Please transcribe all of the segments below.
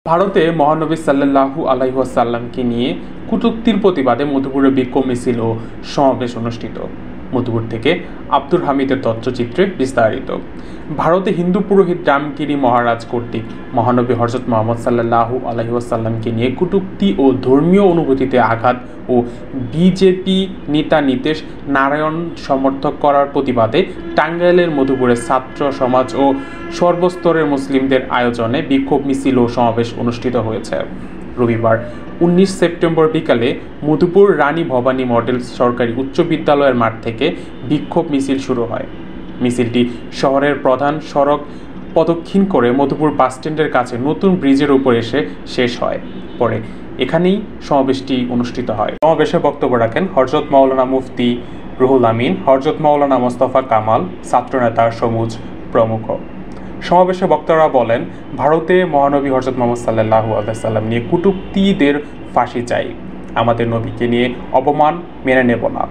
ভারতে মহানবী সাল্লাল্লাহু আলাইহি ওয়াসাল্লামকে নিয়ে কটূক্তির প্রতিবাদে মধুপুরে বিক্ষোভ মিছিল ও সমাবেশ অনুষ্ঠিত। মধুপুর থেকে আব্দুর হামিদের তথ্যচিত্রে বিস্তারিত। ভারতে হিন্দু পুরোহিত রামগিরি মহারাজ কর্তৃক মহানবী হযরত মুহাম্মদ সাল্লাল্লাহু আলাইহি ওয়াসাল্লামকে নিয়ে কটূক্তি ও ধর্মীয় অনুভূতিতে আঘাত ও বিজেপি নেতা নীতেশ নারায়ণ সমর্থক করার প্রতিবাদে টাঙ্গাইলের মধুপুরে ছাত্র সমাজ ও সর্বস্তরের মুসলিমদের আয়োজনে বিক্ষোভ মিছিল ও সমাবেশ অনুষ্ঠিত হয়েছে। রবিবার 19 সেপ্টেম্বর বিকালে মধুপুর রানী ভবানী মডেল সরকারি উচ্চ বিদ্যালয়ের মাঠ থেকে বিক্ষোভ মিছিল শুরু হয়। মিছিলটি শহরের প্রধান সড়ক প্রদক্ষিণ করে মধুপুর বাসস্ট্যান্ডের কাছে নতুন ব্রিজের উপর এসে শেষ হয়। পরে এখানেই সমাবেশটি অনুষ্ঠিত হয়। সমাবেশে বক্তব্য রাখেন হযরত মাওলানা মুফতি রুহুল আমিন, হযরত মাওলানা মোস্তফা কামাল, ছাত্রনেতা সমুজ প্রমুখ। সমাবেশে বক্তারা বলেন, ভারতে মহানবী হযরত মুহাম্মদ সাল্লাল্লাহু আলাইহি ওয়াসাল্লাম নিয়ে কটূক্তিদের ফাঁসি চাই। আমাদের নবীকে নিয়ে অপমান মেনে নেব না।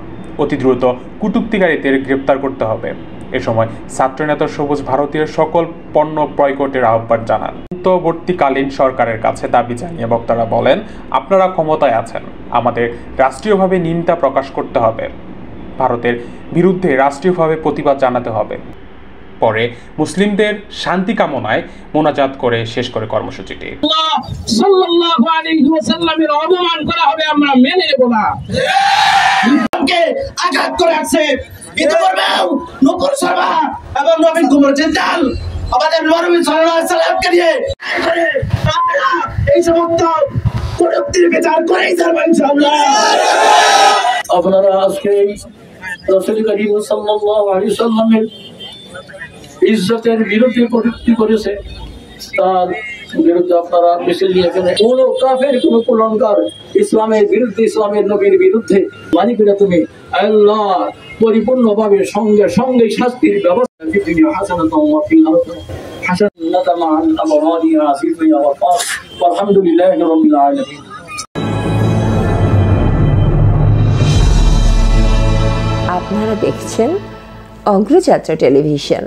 অতি দ্রুত কটূক্তিকারীদের গ্রেপ্তার করতে হবে। এ সময় ছাত্রনেতা সবুজ ভারতীয় সকল পণ্য বয়কটের আহ্বান জানান। অন্তর্বর্তীকালীন সরকারের কাছে দাবি জানিয়ে বক্তারা বলেন, আপনারা ক্ষমতায় আছেন, আমাদের রাষ্ট্রীয়ভাবে নিন্দা প্রকাশ করতে হবে। ভারতের বিরুদ্ধে রাষ্ট্রীয়ভাবে প্রতিবাদ জানাতে হবে। পরে মুসলিমদের শান্তি কামনায় মোনাজাত করে শেষ করে কর্মসূচিটি। আল্লাহ সাল্লাল্লাহু আলাইহি ওয়াসাল্লামের অপমান করা হবে, আমরা মেনে নেব না। ইসলামকে আঘাত করে আছে ইতিপূর্বেও নূপুর শর্মা এবং নবীন কুমার জিন্দাল আমাদের নবী সাল্লাল্লাহু আলাইহি ওয়াসাল্লামকে নিয়ে আমরা এই সমস্ত কটূক্তির বিচার করেই ছাড়ব ইনশাআল্লাহ। আপনারা আজকে রাসূল করিম সাল্লাল্লাহু আলাইহি ওয়াসাল্লামের ইজ্জতের বিরুদ্ধে কটূক্তি করেছে, তার বিরুদ্ধে আপনারা মিছিল নিয়ে কোন কাফের কোন কুলঙ্কার ইসলামের বিরুদ্ধে, ইসলামের নবীর বিরুদ্ধে মানিকিরা তুমি আল্লাহ পরিপূর্ণভাবে সঙ্গে সঙ্গে শাস্তির ব্যবস্থা আলহামদুলিল্লাহি রাব্বিল আলামিন। আপনারা দেখছেন অগ্রযাত্রা টেলিভিশন।